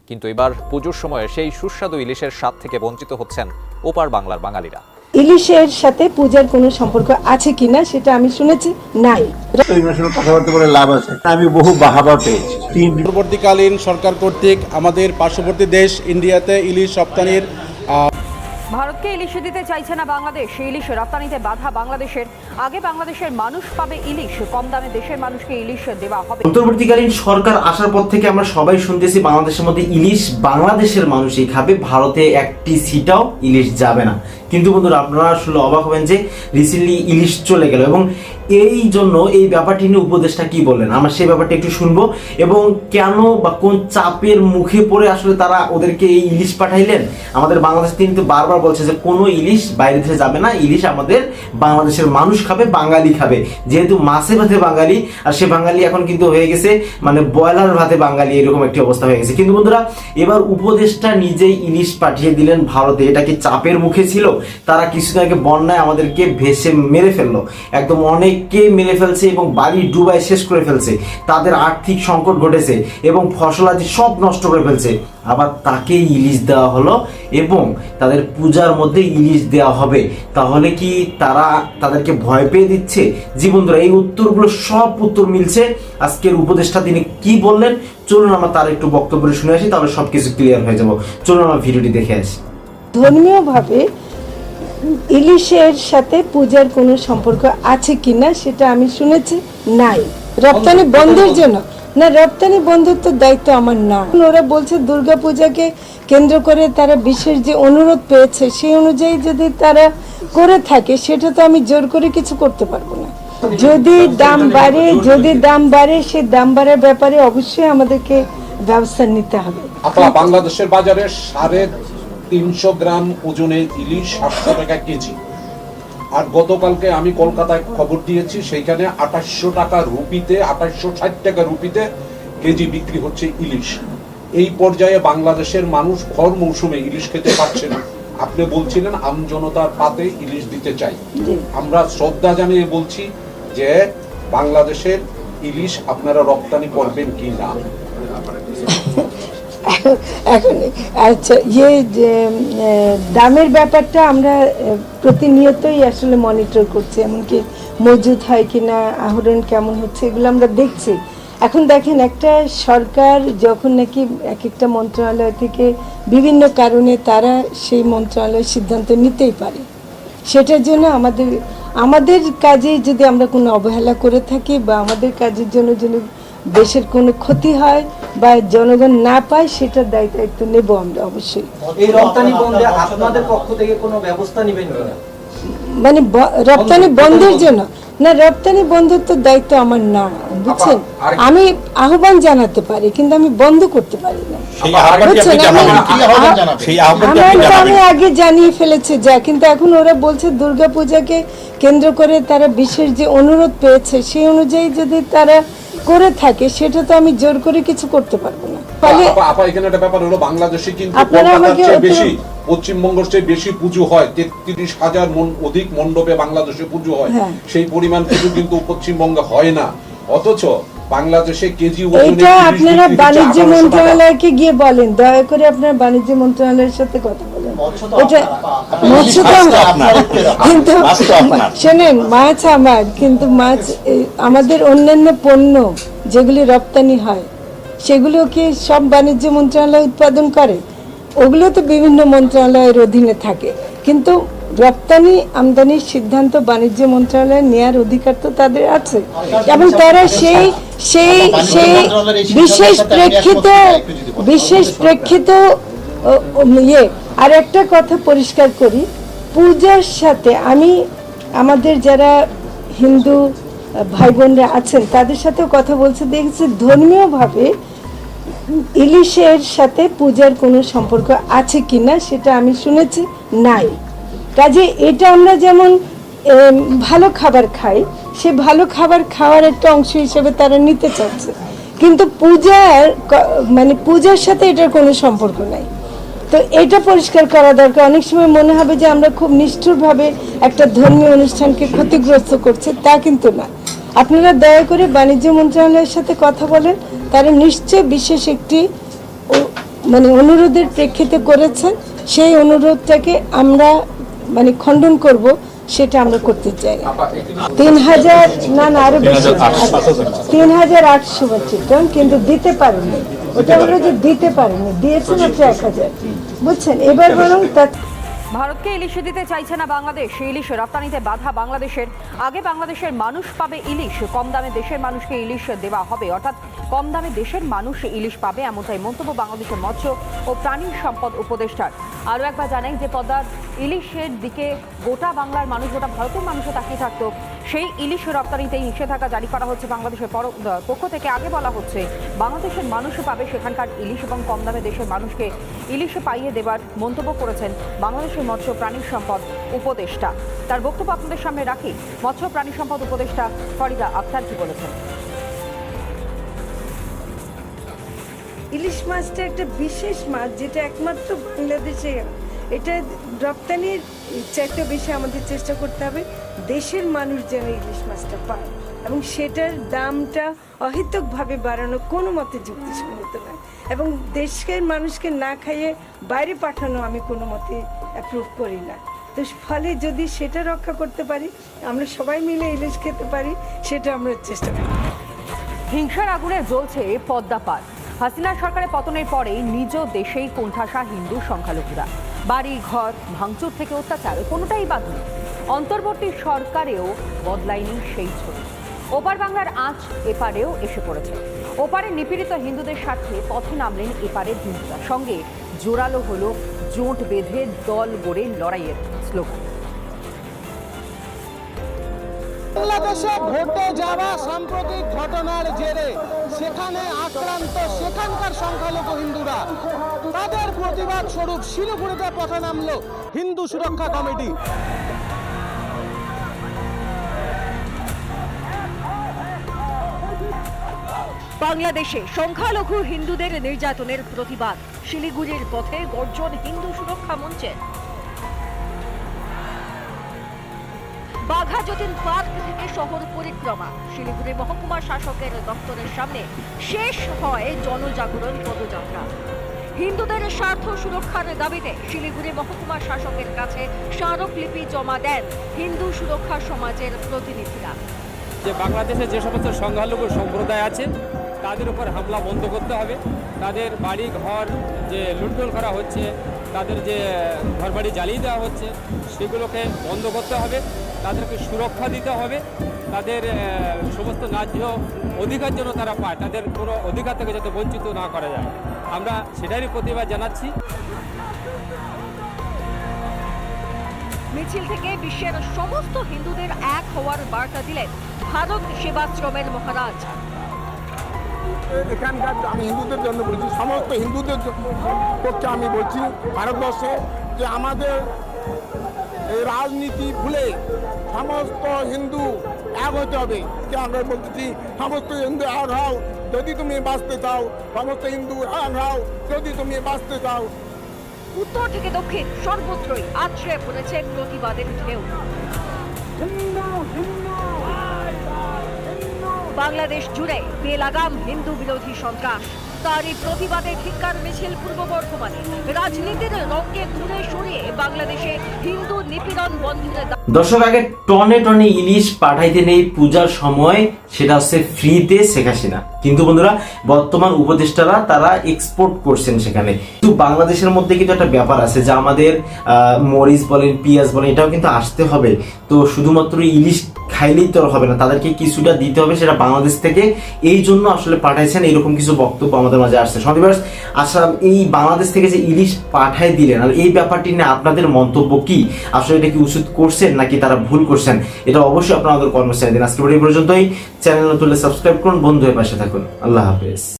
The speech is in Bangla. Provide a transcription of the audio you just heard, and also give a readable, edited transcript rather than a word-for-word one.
কিন্তু এবার পুজোর সময়ে সেই সুস্বাদু ইলিশের স্বাদ থেকে বঞ্চিত হচ্ছেন ওপার বাংলার বাঙালিরা। ইলিশের সাথে পূজার কোনো সম্পর্ক আছে কিনা সেটা আমি শুনেছি নাই। কথাবার্তা বলে লাভ আছে, আমি বহু বাহাবা পেয়েছি। পরবর্তীকালীন সরকার কর্তৃক আমাদের পার্শ্ববর্তী দেশ ইন্ডিয়াতে ইলিশ রপ্তানির ভারতকে ইলিশ দিতে চাইছে না বাংলাদেশ। ইলিশ রপ্তানিতে বাধা বাংলাদেশের। আগে বাংলাদেশের মানুষ পাবে ইলিশ, কম দামে দেশের মানুষকে ইলিশ দেওয়া হবে। অন্তর্বর্তীকালীন সরকার আসার পর থেকে আমরা সবাই শুনতেছি বাংলাদেশের মধ্যে ইলিশ বাংলাদেশের মানুষই খাবে, ভারতে একটি সিটাও ইলিশ যাবে না। কিন্তু বন্ধুরা, আপনারা আসলে অবাক হবেন যে রিসেন্টলি ইলিশ চলে গেল, এবং এই জন্য এই ব্যাপারটি নিয়ে উপদেষ্টা কি বললেন আমরা সেই ব্যাপারটা একটু শুনবো, এবং কেন বা কোন চাপের মুখে পড়ে আসলে তারা ওদেরকে এই ইলিশ পাঠাইলেন। আমাদের বাংলাদেশ কিন্তু বারবার বলছে যে কোনো ইলিশ বাইরে থেকে যাবে না, ইলিশ আমাদের বাংলাদেশের মানুষ খাবে, বাঙালি খাবে। যেহেতু মাছে ভাতে বাঙালি, আর সে বাঙালি এখন কিন্তু হয়ে গেছে মানে ব্রয়লার ভাতে বাঙালি, এরকম একটি অবস্থা হয়ে গেছে। কিন্তু বন্ধুরা, এবার উপদেষ্টা নিজেই ইলিশ পাঠিয়ে দিলেন ভারতে। এটা কি চাপের মুখে ছিল? তারা কিছুদিন আগে বন্যায় আমাদেরকে ভেসে মেরে ফেললো, একদম অনেককে মেরে ফেলছে এবং বাড়ি ডুবাই শেষ করে ফেলছে, তাদের আর্থিক সংকট ঘটেছে এবং ফসলাদি সব নষ্ট করে ফেলছে। আবার তাকে ইলিশ দেওয়া হলো এবং তাদের পূজার মধ্যে ইলিশ দেওয়া হবে। তাহলে কি তারা তাদেরকে ভয় পেয়ে দিচ্ছে? জি বন্ধুরা, এই উত্তরগুলো সব উত্তর মিলছে। আজকের উপদেষ্টা তিনি কি বললেন চলুন আমরা তার একটু বক্তব্য শুনে আসি, তাহলে সবকিছু ক্লিয়ার হয়ে যাব। চলুন আমরা ভিডিওটি দেখে আসি। ধর্মীয়ভাবে ইলিশের সাথে পূজার কোনো সম্পর্ক আছে কিনা সেটা আমি শুনেছি নাই। রপ্তানি বন্ধের জন্য না, রপ্তানি বন্ধের তো দায়িত্ব আমার না। ওরা বলছে দুর্গা পূজাকে কেন্দ্র করে তারা বিশেষ যে অনুরোধ পেয়েছে সেই অনুযায়ী যদি তারা করে থাকে, সেটা তো আমি জোর করে কিছু করতে পারবো না। যদি দাম বাড়ে সে দাম বাড়ার ব্যাপারে অবশ্যই আমাদেরকে ব্যবস্থা নিতে হবে। বাংলাদেশের বাজারে 350 গ্রাম ওজনের ইলিশ 700 টাকা কেজি। আর গতকালকে আমি কলকাতায় খবর দিয়েছি, সেইখানে 2800 টাকা রুপিতে, 2860 টাকা রুপিতে কেজি বিক্রি হচ্ছে ইলিশ। এই পর্যায়ে বাংলাদেশের মানুষ ভর মৌসুমে ইলিশ খেতে পারছে না। আপনি বলছিলেন আমজনতার পাতে ইলিশ দিতে চাই। আমরা শ্রদ্ধা জানিয়ে বলছি যে বাংলাদেশের ইলিশ আপনারা রপ্তানি করবেন কি না। এখন আচ্ছা, দামের ব্যাপারটা আমরা প্রতিনিয়তই আসলে মনিটর করছি, এমনকি মজুদ হয় কিনা, আহরণ কেমন হচ্ছে, এগুলো আমরা দেখছি। এখন দেখেন, একটা সরকার যখন নাকি এক একটা মন্ত্রণালয় থেকে বিভিন্ন কারণে তারা সেই মন্ত্রণালয়ের সিদ্ধান্ত নিতেই পারে, সেটার জন্য আমাদের কাজে যদি আমরা কোনো অবহেলা করে থাকি বা আমাদের কাজের জন্য যদি দেশের কোনো ক্ষতি হয় বা জনগণ না পায়, সেটার দায়িত্ব নেব আমরা অবশ্যই। এই রপ্তানি বন্ধে আপনাদের পক্ষ থেকে কোনো ব্যবস্থা নেবেন কিনা? মানে রপ্তানি বন্ধের জন্য না, রপ্তানি বন্ধের তো দায়িত্ব আমার না, বুঝছেন। আমি আহ্বান জানাতে পারি কিন্তু আমি বন্ধ করতে পারি না, বুঝছেন। আমি আগে জানিয়ে ফেলেছি যা, কিন্তু এখন ওরা বলছে দুর্গাপূজাকে কেন্দ্র করে তারা বিশেষ যে অনুরোধ পেয়েছে সেই অনুযায়ী যদি তারা করে থাকে, সেটা তো আমি জোর করে কিছু করতে পারবো না। এখানে একটা ব্যাপার হলো, বাংলাদেশে কিন্তু কলকাতার চেয়ে বেশি, পশ্চিমবঙ্গের চেয়ে বেশি পুজো হয়। 33,000 অধিক মণ্ডপে বাংলাদেশে পুজো হয়, সেই পরিমাণ পুজো কিন্তু পশ্চিমবঙ্গে হয় না। অথচ বাংলাদেশে কেজি এটা আপনারা বাণিজ্য মন্ত্রণালয়কে গিয়ে বলেন, দয়া করে আপনারা বাণিজ্য মন্ত্রণালয়ের সাথে কথা বলেন। এটা মৎস্য কিন্তু শোনেন, মাছ আমার, কিন্তু মাছ আমাদের অন্যান্য পণ্য যেগুলি রপ্তানি হয় সেগুলো কি সব বাণিজ্য মন্ত্রণালয় উৎপাদন করে? ওগুলো তো বিভিন্ন মন্ত্রণালয়ের অধীনে থাকে, কিন্তু রপ্তানি আমদানির সিদ্ধান্ত বাণিজ্য মন্ত্রণালয় নেয়ার অধিকার তো তাদের আছে, এবং তারা সেই সেই সেই বিশেষ প্রেক্ষিত আর একটা কথা পরিষ্কার করি, পূজার সাথে আমি আমাদের যারা হিন্দু ভাই বোনরা আছেন তাদের সাথেও কথা বলতে দেখেছি, ধর্মীয়ভাবে ইলিশের সাথে পূজার কোনো সম্পর্ক আছে কিনা সেটা আমি শুনেছি নাই। কাজে এটা আমরা যেমন ভালো খাবার খাই, সে ভালো খাবার খাওয়ার একটা অংশ হিসেবে তারা নিতে চাচ্ছে, কিন্তু পূজার সাথে এটার কোনো সম্পর্ক নাই। তো এটা পরিষ্কার করা দরকার। অনেক সময় মনে হবে যে আমরা খুব নিষ্ঠুরভাবে একটা ধর্মীয় অনুষ্ঠানকে ক্ষতিগ্রস্ত করছে, তা কিন্তু না। আপনারা দয়া করে বাণিজ্য মন্ত্রণালয়ের সাথে কথা বলেন, তারা নিশ্চয়ই বিশেষ একটি মানে অনুরোধের প্রেক্ষিতে করেছেন, সেই অনুরোধটাকে আমরা মানে খণ্ডন করব, সেটা আমরা করতে চাই। 3,000 না আরো বেশি, 3,800 মেট্রিক টন, কিন্তু দিতে পারেনি। ওটা হলো যে দিতে পারেনি, দিয়েছে মাত্র 1,000, বুঝছেন। এবার বরং ভারতকে ইলিশ দিতে চাইছে না বাংলাদেশ, ইলিশ রপ্তানিতে বাধা বাংলাদেশের। আগে বাংলাদেশের মানুষ পাবে ইলিশ, কম দামে দেশের মানুষকে ইলিশ দেওয়া হবে, অর্থাৎ কম দামে দেশের মানুষ ইলিশ পাবে, এমনটাই মন্তব্য বাংলাদেশের মৎস্য ও প্রাণী সম্পদ উপদেষ্টার। আরও একবার জানাই যে পদ্মার ইলিশের দিকে গোটা বাংলার মানুষ, গোটা ভারতের মানুষও তাকিয়ে থাকতো। সেই ইলিশ রপ্তানিতেই নিষেধাজ্ঞা জারি করা হচ্ছে বাংলাদেশের পক্ষ থেকে। আগে বলা হচ্ছে বাংলাদেশের মানুষও পাবে সেখানকার ইলিশ এবং কম দামে দেশের মানুষকে ইলিশ পাইয়ে দেবার মন্তব্য করেছেন বাংলাদেশের মৎস্য প্রাণী সম্পদ উপদেষ্টা। তার বক্তব্য আপনাদের সামনে রাখি। মৎস্য প্রাণী সম্পদ উপদেষ্টা ফরিদা আক্তার কি বলেছেন? ইলিশ মাছটা একটা বিশেষ মাছ, যেটা একমাত্র বাংলাদেশে। এটা রপ্তানির চাইতে বেশি আমাদের চেষ্টা করতে হবে দেশের মানুষ যেন ইলিশ মাছটা পায়, এবং সেটার দামটা অহেতুকভাবে বাড়ানো কোনো মতে যুক্তিসঙ্গত নয়, এবং দেশের মানুষকে না খাইয়ে বাইরে পাঠানো আমি কোনো মতে অ্যাপ্রুভ করি না। তো ফলে যদি সেটা রক্ষা করতে পারি, আমরা সবাই মিলে ইলিশ খেতে পারি, সেটা আমরা চেষ্টা করি। হিংসার আগুনে জ্বলছে পদ্মা পার। হাসিনা সরকারের পতনের পরেই নিজ দেশেই কোণঠাসা হিন্দু সংখ্যালঘুরা। বাড়ি ঘর ভাঙচুর থেকে অত্যাচার, কোনোটাই বাদ নেই। অন্তর্বর্তী সরকারেও বদলায়নি সেই ছবি। ওপার বাংলার আঁচ এপারেও এসে পড়েছে। ওপারে নিপীড়িত হিন্দুদের স্বার্থে পথে নামলেন এপারের হিন্দুরা। সঙ্গে জোরালো হলো জোট বেঁধে দল গড়ে লড়াইয়ের স্লোগান। বাংলাদেশে ঘটে যাওয়া সাম্প্রতিক ঘটনার জেরে সেখানে আক্রান্ত সেখানকার সংখ্যালঘু হিন্দুরা, তাদের প্রতিবাদ স্বরূপ শিলিগুড়িতে পথে নামল হিন্দু সুরক্ষা কমিটি। বাংলাদেশে সংখ্যালঘু হিন্দুদের নির্যাতনের প্রতিবাদ, শিলিগুড়ির পথে গর্জন হিন্দু সুরক্ষা মঞ্চের। বাঘা যতীন পার্ক থেকে শহর পরিক্রমা, শিলিগুড়ি মহকুমা শাসকের দপ্তরের সামনে শেষ হয় জনজাগরণ পদযাত্রা। হিন্দুদের স্বার্থ সুরক্ষার দাবিতে শিলিগুড়ি মহকুমা শাসকের কাছে স্মারকলিপি জমা দেন হিন্দু সুরক্ষা সমাজের প্রতিনিধিরা। যে বাংলাদেশে যে সমস্ত সংখ্যালঘু সম্প্রদায় আছে তাদের উপর হামলা বন্ধ করতে হবে, তাদের বাড়ি ঘর যে লুটতরাজ করা হচ্ছে, তাদের যে ঘরবাড়ি জ্বালিয়ে দেওয়া হচ্ছে, সেগুলোকে বন্ধ করতে হবে, তাদেরকে সুরক্ষা দিতে হবে, তাদের সমস্ত ন্যায্য অধিকার যেন তারা পায়, তাদের কোনো অধিকার থেকে যাতে বঞ্চিত না করা যায়, আমরা সেটারই প্রতিবাদ জানাচ্ছি। মিছিল থেকে বিশ্বের সমস্ত হিন্দুদের এক হওয়ার বার্তা দিলেন ভারত সেবাশ্রমের মহারাজ। এখানকার আমি হিন্দুদের জন্য বলছি, সমস্ত হিন্দুদের পক্ষে আমি বলছি ভারতবর্ষে, যে আমাদের এই রাজনীতি ভুলে সমস্ত হিন্দু এক হতে হবে। যে আমরা বলতেছি সমস্ত হিন্দু এক হও যদি তুমি বাঁচতে চাও, সমস্ত হিন্দু এক হও যদি তুমি বাঁচতে চাও। উত্তর থেকে দক্ষিণ সর্বত্রই আছড়ে পড়েছে প্রতিবাদের ঢেউ। বাংলাদেশ জুড়ে বেলাগাম হিন্দু বিরোধী সন্ত্রাস, তারই প্রতিবাদে ধিক্কার মিছিল পূর্ব বর্ধমানে। রাজনীতির রঙকে দূরে সরিয়ে বাংলাদেশে হিন্দু নিপীড়ন বন্ধের। দর্শক, আগে টনে টনে ইলিশ পাঠাইতে নেই পূজার সময়, সেটা হচ্ছে ফ্রিতে শেখ হাসিনা। কিন্তু বন্ধুরা, বর্তমান উপদেষ্টারা তারা এক্সপোর্ট করছেন সেখানে। কিন্তু বাংলাদেশের মধ্যে কিন্তু একটা ব্যাপার আছে, যে আমাদের মরিচ বলেন, পেঁয়াজ বলেন, এটাও কিন্তু আসতে হবে। তো শুধুমাত্র ইলিশ খাইলেই তো হবে না, তাদেরকে কিছুটা দিতে হবে, সেটা বাংলাদেশ থেকে। এই জন্য আসলে পাঠাইছেন, এরকম কিছু বক্তব্য আমাদের মাঝে আসছে। সন্ধিবাস, আচ্ছা, এই বাংলাদেশ থেকে যে ইলিশ পাঠাই দিলেন, আর এই ব্যাপারটি নিয়ে আপনাদের মন্তব্য কি? আসলে এটা কি উচিত করছেন নাকি তারা ভুল করছেন? এটা অবশ্যই আপনাদের কর্মচারী দিন। আজকে এই পর্যন্তই। চ্যানেল নতুন সাবস্ক্রাইব করুন, বন্ধু হয়ে পাশে থাকুন। আল্লাহ হাফেজ।